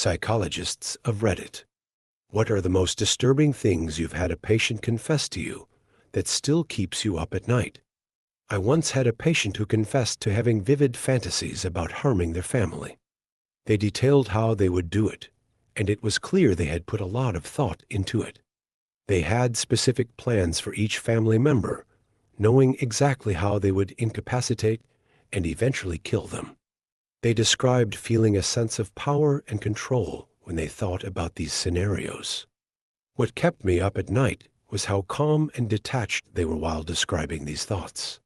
Psychologists of Reddit. What are the most disturbing things you've had a patient confess to you that still keeps you up at night? I once had a patient who confessed to having vivid fantasies about harming their family. They detailed how they would do it, and it was clear they had put a lot of thought into it. They had specific plans for each family member, knowing exactly how they would incapacitate and eventually kill them. They described feeling a sense of power and control when they thought about these scenarios. What kept me up at night was how calm and detached they were while describing these thoughts.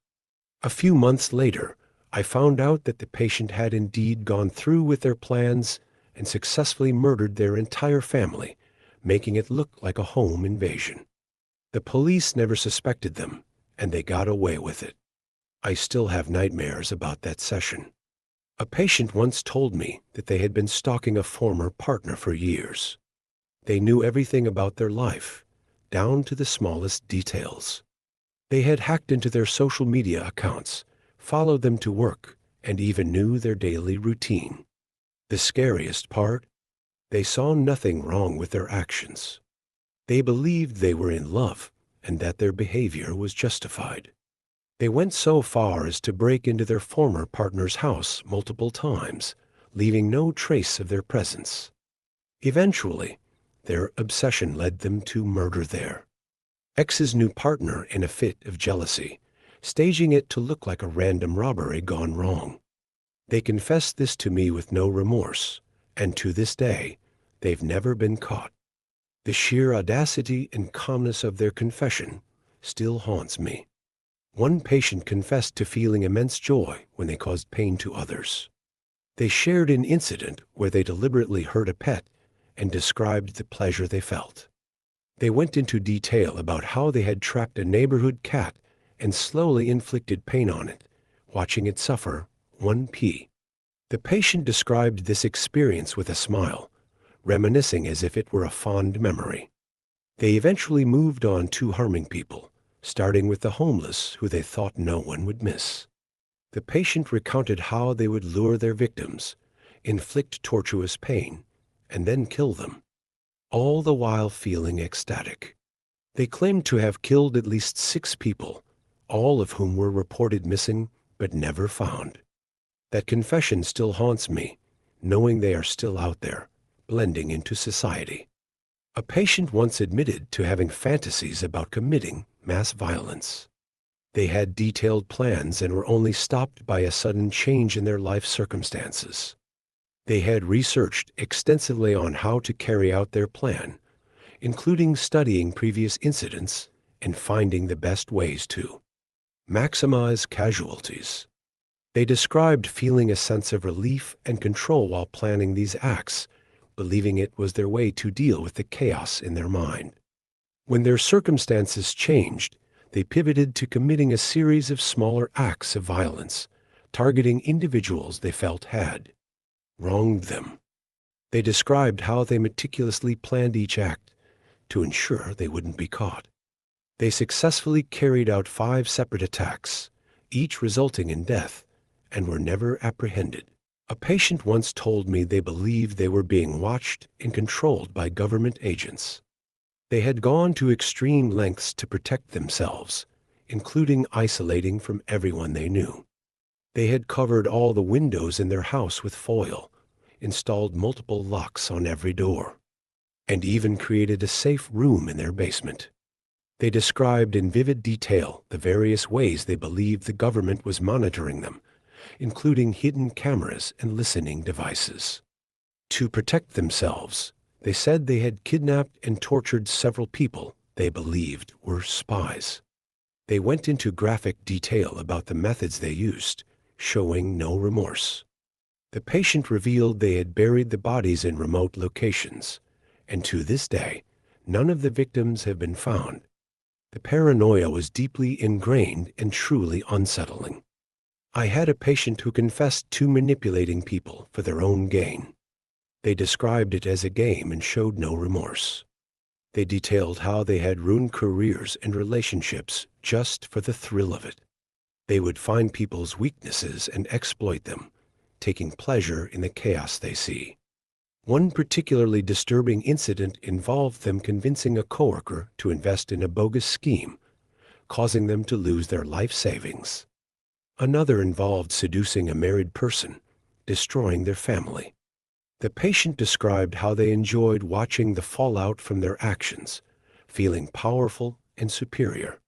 A few months later, I found out that the patient had indeed gone through with their plans and successfully murdered their entire family, making it look like a home invasion. The police never suspected them, and they got away with it. I still have nightmares about that session. A patient once told me that they had been stalking a former partner for years. They knew everything about their life, down to the smallest details. They had hacked into their social media accounts, followed them to work, and even knew their daily routine. The scariest part? They saw nothing wrong with their actions. They believed they were in love and that their behavior was justified. They went so far as to break into their former partner's house multiple times, leaving no trace of their presence. Eventually, their obsession led them to murder their ex's new partner in a fit of jealousy, staging it to look like a random robbery gone wrong. They confessed this to me with no remorse, and to this day, they've never been caught. The sheer audacity and calmness of their confession still haunts me. One patient confessed to feeling immense joy when they caused pain to others. They shared an incident where they deliberately hurt a pet and described the pleasure they felt. They went into detail about how they had trapped a neighborhood cat and slowly inflicted pain on it, watching it suffer 1p. The patient described this experience with a smile, reminiscing as if it were a fond memory. They eventually moved on to harming people, starting with the homeless who they thought no one would miss. The patient recounted how they would lure their victims, inflict tortuous pain, and then kill them, all the while feeling ecstatic. They claimed to have killed at least 6 people, all of whom were reported missing but never found. That confession still haunts me, knowing they are still out there, blending into society. A patient once admitted to having fantasies about committing mass violence. They had detailed plans and were only stopped by a sudden change in their life circumstances. They had researched extensively on how to carry out their plan, including studying previous incidents and finding the best ways to maximize casualties. They described feeling a sense of relief and control while planning these acts, believing it was their way to deal with the chaos in their mind. When their circumstances changed, they pivoted to committing a series of smaller acts of violence, targeting individuals they felt had wronged them. They described how they meticulously planned each act to ensure they wouldn't be caught. They successfully carried out 5 separate attacks, each resulting in death, and were never apprehended. A patient once told me they believed they were being watched and controlled by government agents. They had gone to extreme lengths to protect themselves, including isolating from everyone they knew. They had covered all the windows in their house with foil, installed multiple locks on every door, and even created a safe room in their basement. They described in vivid detail the various ways they believed the government was monitoring them, including hidden cameras and listening devices. To protect themselves, they said they had kidnapped and tortured several people they believed were spies. They went into graphic detail about the methods they used, showing no remorse. The patient revealed they had buried the bodies in remote locations, and to this day, none of the victims have been found. The paranoia was deeply ingrained and truly unsettling. I had a patient who confessed to manipulating people for their own gain. They described it as a game and showed no remorse. They detailed how they had ruined careers and relationships just for the thrill of it. They would find people's weaknesses and exploit them, taking pleasure in the chaos they see. One particularly disturbing incident involved them convincing a coworker to invest in a bogus scheme, causing them to lose their life savings. Another involved seducing a married person, destroying their family. The patient described how they enjoyed watching the fallout from their actions, feeling powerful and superior.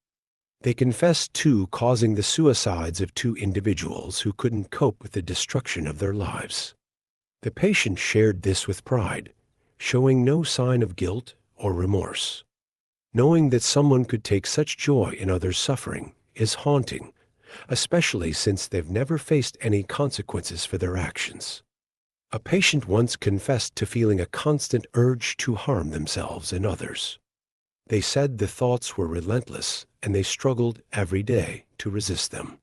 They confessed to causing the suicides of two individuals who couldn't cope with the destruction of their lives. The patient shared this with pride, showing no sign of guilt or remorse. Knowing that someone could take such joy in others' suffering is haunting, especially since they've never faced any consequences for their actions. A patient once confessed to feeling a constant urge to harm themselves and others. They said the thoughts were relentless and they struggled every day to resist them.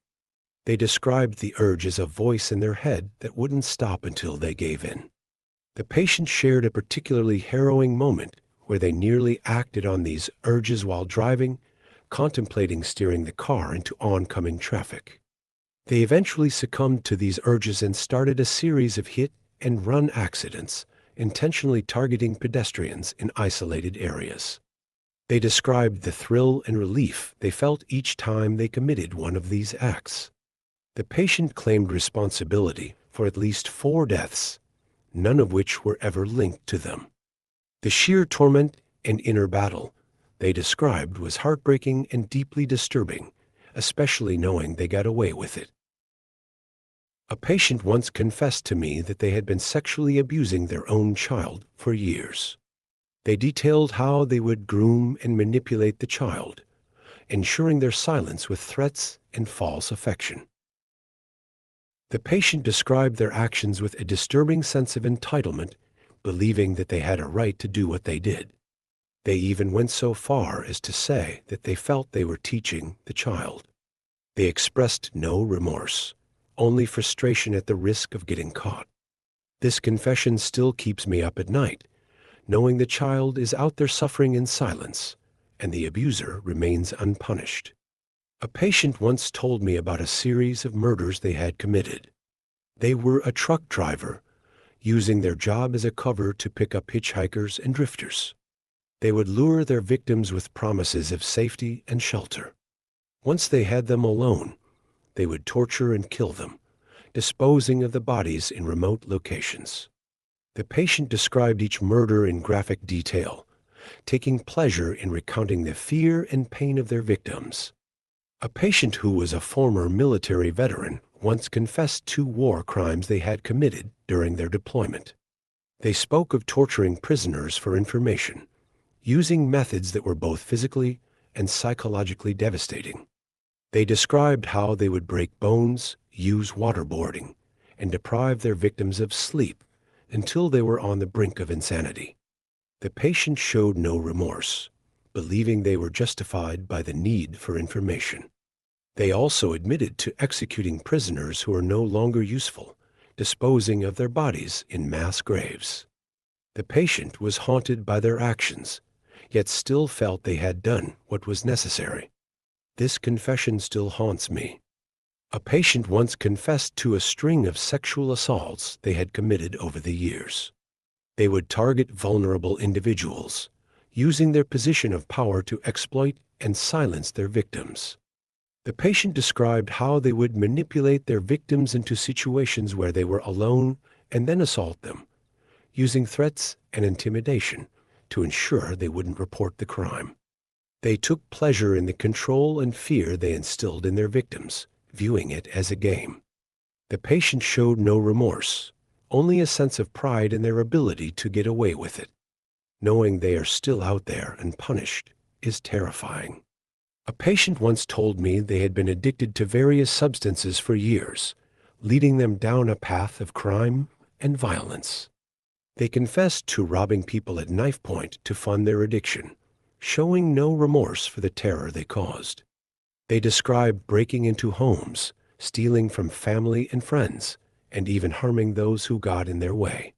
They described the urge as a voice in their head that wouldn't stop until they gave in. The patient shared a particularly harrowing moment where they nearly acted on these urges while driving, contemplating steering the car into oncoming traffic. They eventually succumbed to these urges and started a series of hit-and-run accidents, intentionally targeting pedestrians in isolated areas. They described the thrill and relief they felt each time they committed one of these acts. The patient claimed responsibility for at least 4 deaths, none of which were ever linked to them. The sheer torment and inner battle they described was heartbreaking and deeply disturbing, especially knowing they got away with it. A patient once confessed to me that they had been sexually abusing their own child for years. They detailed how they would groom and manipulate the child, ensuring their silence with threats and false affection. The patient described their actions with a disturbing sense of entitlement, believing that they had a right to do what they did. They even went so far as to say that they felt they were teaching the child. They expressed no remorse, only frustration at the risk of getting caught. This confession still keeps me up at night, knowing the child is out there suffering in silence, and the abuser remains unpunished. A patient once told me about a series of murders they had committed. They were a truck driver, using their job as a cover to pick up hitchhikers and drifters. They would lure their victims with promises of safety and shelter. Once they had them alone, they would torture and kill them, disposing of the bodies in remote locations. The patient described each murder in graphic detail, taking pleasure in recounting the fear and pain of their victims. A patient who was a former military veteran once confessed to war crimes they had committed during their deployment. They spoke of torturing prisoners for information, using methods that were both physically and psychologically devastating. They described how they would break bones, use waterboarding, and deprive their victims of sleep until they were on the brink of insanity. The patient showed no remorse, believing they were justified by the need for information. They also admitted to executing prisoners who were no longer useful, disposing of their bodies in mass graves. The patient was haunted by their actions, yet still felt they had done what was necessary. This confession still haunts me. A patient once confessed to a string of sexual assaults they had committed over the years. They would target vulnerable individuals, using their position of power to exploit and silence their victims. The patient described how they would manipulate their victims into situations where they were alone and then assault them, using threats and intimidation to ensure they wouldn't report the crime. They took pleasure in the control and fear they instilled in their victims, viewing it as a game. The patient showed no remorse, only a sense of pride in their ability to get away with it. Knowing they are still out there and punished is terrifying. A patient once told me they had been addicted to various substances for years, leading them down a path of crime and violence. They confessed to robbing people at knife point to fund their addiction, showing no remorse for the terror they caused. They described breaking into homes, stealing from family and friends, and even harming those who got in their way.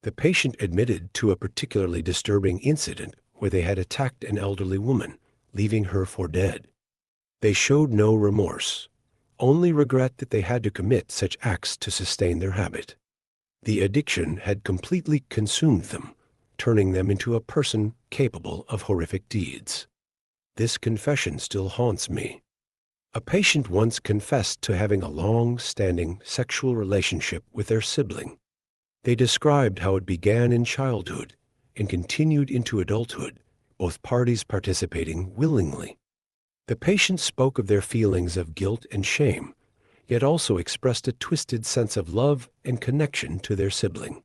The patient admitted to a particularly disturbing incident where they had attacked an elderly woman, leaving her for dead. They showed no remorse, only regret that they had to commit such acts to sustain their habit. The addiction had completely consumed them, turning them into a person capable of horrific deeds. This confession still haunts me. A patient once confessed to having a long-standing sexual relationship with their sibling. They described how it began in childhood and continued into adulthood, both parties participating willingly. The patient spoke of their feelings of guilt and shame, yet also expressed a twisted sense of love and connection to their sibling.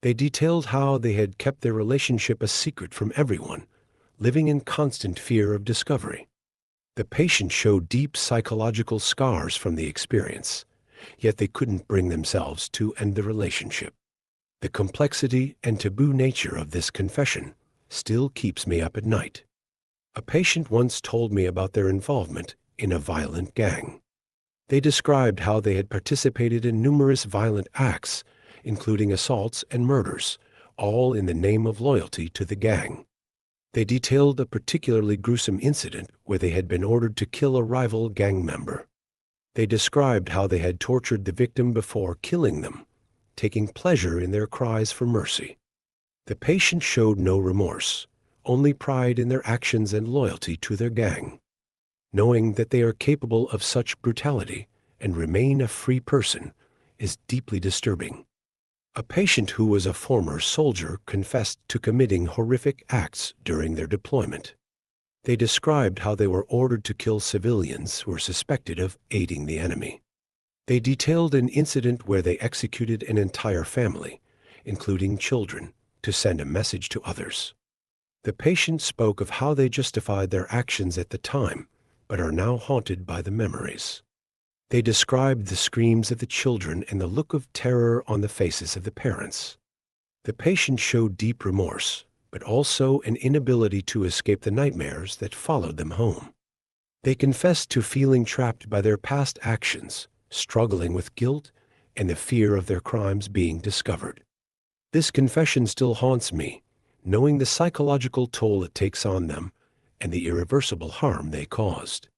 They detailed how they had kept their relationship a secret from everyone, living in constant fear of discovery. The patient showed deep psychological scars from the experience, yet they couldn't bring themselves to end the relationship. The complexity and taboo nature of this confession still keeps me up at night. A patient once told me about their involvement in a violent gang. They described how they had participated in numerous violent acts, including assaults and murders, all in the name of loyalty to the gang. They detailed a particularly gruesome incident where they had been ordered to kill a rival gang member. They described how they had tortured the victim before killing them, taking pleasure in their cries for mercy. The patient showed no remorse, only pride in their actions and loyalty to their gang. Knowing that they are capable of such brutality and remain a free person is deeply disturbing. A patient who was a former soldier confessed to committing horrific acts during their deployment. They described how they were ordered to kill civilians who were suspected of aiding the enemy. They detailed an incident where they executed an entire family, including children, to send a message to others. The patient spoke of how they justified their actions at the time, but are now haunted by the memories. They described the screams of the children and the look of terror on the faces of the parents. The patient showed deep remorse, but also an inability to escape the nightmares that followed them home. They confessed to feeling trapped by their past actions, struggling with guilt and the fear of their crimes being discovered. This confession still haunts me, knowing the psychological toll it takes on them and the irreversible harm they caused.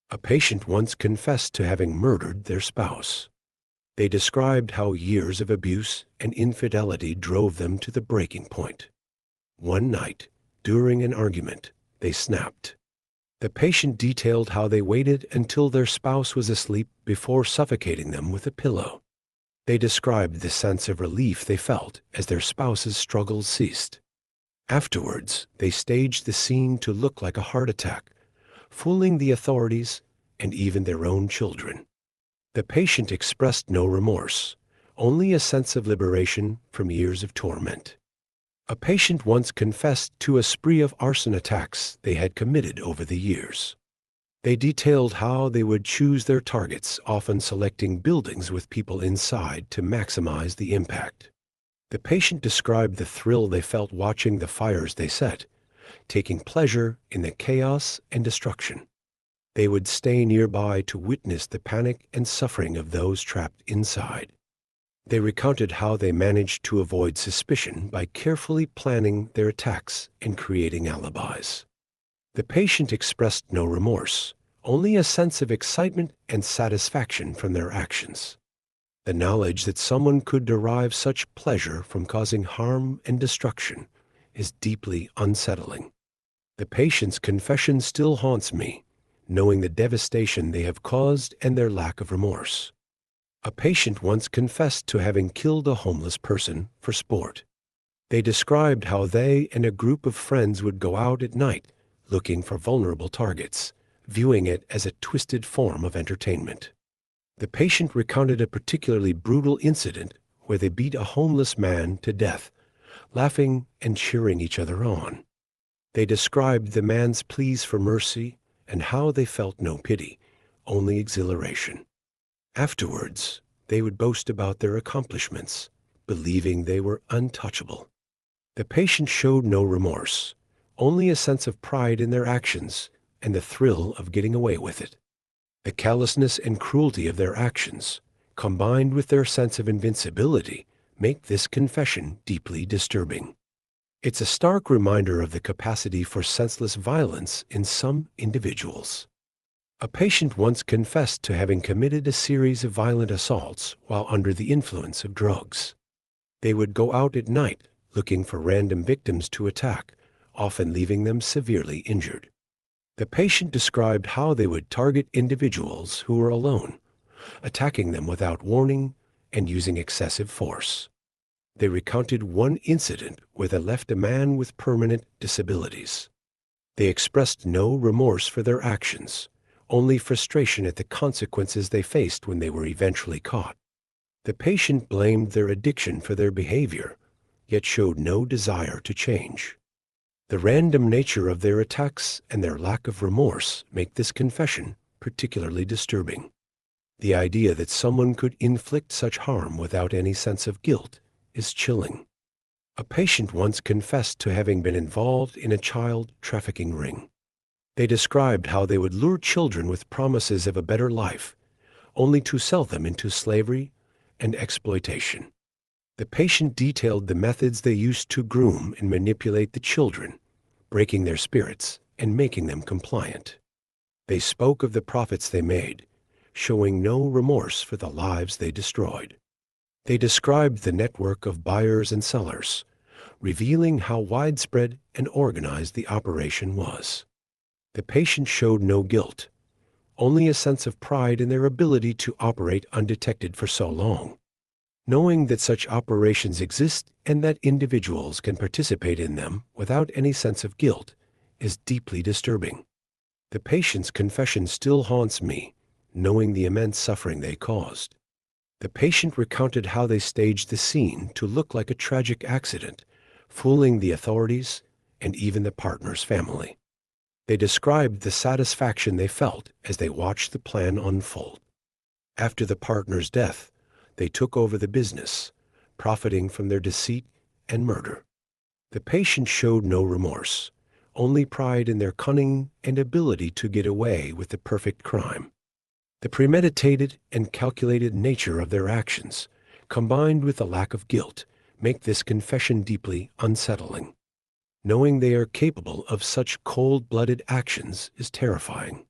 A patient once confessed to having murdered their spouse. They described how years of abuse and infidelity drove them to the breaking point. One night, during an argument, they snapped. The patient detailed how they waited until their spouse was asleep before suffocating them with a pillow. They described the sense of relief they felt as their spouse's struggles ceased. Afterwards, they staged the scene to look like a heart attack, fooling the authorities and even their own children. The patient expressed no remorse, only a sense of liberation from years of torment. A patient once confessed to a spree of arson attacks they had committed over the years. They detailed how they would choose their targets, often selecting buildings with people inside to maximize the impact. The patient described the thrill they felt watching the fires they set, taking pleasure in the chaos and destruction. They would stay nearby to witness the panic and suffering of those trapped inside. They recounted how they managed to avoid suspicion by carefully planning their attacks and creating alibis. The patient expressed no remorse, only a sense of excitement and satisfaction from their actions. The knowledge that someone could derive such pleasure from causing harm and destruction is deeply unsettling. The patient's confession still haunts me, knowing the devastation they have caused and their lack of remorse. A patient once confessed to having killed a homeless person for sport. They described how they and a group of friends would go out at night looking for vulnerable targets, viewing it as a twisted form of entertainment. The patient recounted a particularly brutal incident where they beat a homeless man to death, laughing and cheering each other on. They described the man's pleas for mercy and how they felt no pity, only exhilaration. Afterwards, they would boast about their accomplishments, believing they were untouchable. The patient showed no remorse, only a sense of pride in their actions and the thrill of getting away with it. The callousness and cruelty of their actions, combined with their sense of invincibility, make this confession deeply disturbing. It's a stark reminder of the capacity for senseless violence in some individuals. A patient once confessed to having committed a series of violent assaults while under the influence of drugs. They would go out at night looking for random victims to attack, often leaving them severely injured. The patient described how they would target individuals who were alone, attacking them without warning and using excessive force. They recounted one incident where they left a man with permanent disabilities. They expressed no remorse for their actions, only frustration at the consequences they faced when they were eventually caught. The patient blamed their addiction for their behavior, yet showed no desire to change. The random nature of their attacks and their lack of remorse make this confession particularly disturbing. The idea that someone could inflict such harm without any sense of guilt is chilling. A patient once confessed to having been involved in a child trafficking ring. They described how they would lure children with promises of a better life, only to sell them into slavery and exploitation. The patient detailed the methods they used to groom and manipulate the children, breaking their spirits and making them compliant. They spoke of the profits they made, showing no remorse for the lives they destroyed. They described the network of buyers and sellers, revealing how widespread and organized the operation was. The patient showed no guilt, only a sense of pride in their ability to operate undetected for so long. Knowing that such operations exist and that individuals can participate in them without any sense of guilt is deeply disturbing. The patient's confession still haunts me, knowing the immense suffering they caused. The patient recounted how they staged the scene to look like a tragic accident, fooling the authorities and even the partner's family. They described the satisfaction they felt as they watched the plan unfold. After the partner's death, they took over the business, profiting from their deceit and murder. The patient showed no remorse, only pride in their cunning and ability to get away with the perfect crime. The premeditated and calculated nature of their actions, combined with the lack of guilt, make this confession deeply unsettling. Knowing they are capable of such cold-blooded actions is terrifying.